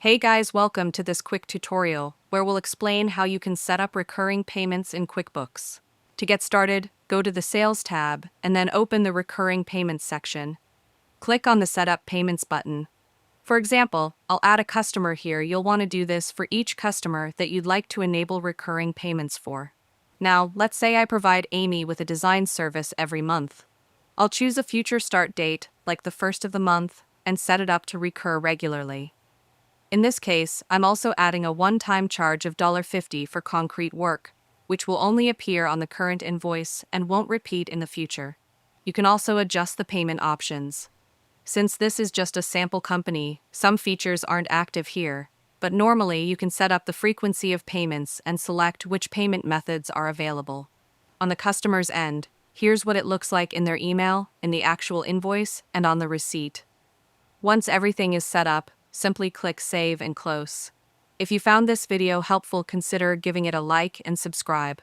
Hey guys, welcome to this quick tutorial where we'll explain how you can set up recurring payments in QuickBooks. To get started, go to the Sales tab and then open the Recurring Payments section. Click on the Set Up Payments button. For example, I'll add a customer here. You'll want to do this for each customer that you'd like to enable recurring payments for. Now, let's say I provide Amy with a design service every month. I'll choose a future start date, like the first of the month, and set it up to recur regularly. In this case, I'm also adding a one-time charge of $50 for concrete work, which will only appear on the current invoice and won't repeat in the future. You can also adjust the payment options. Since this is just a sample company, some features aren't active here, but normally you can set up the frequency of payments and select which payment methods are available. On the customer's end, here's what it looks like in their email, in the actual invoice, and on the receipt. Once everything is set up, simply click Save and Close. If you found this video helpful, consider giving it a like and subscribe.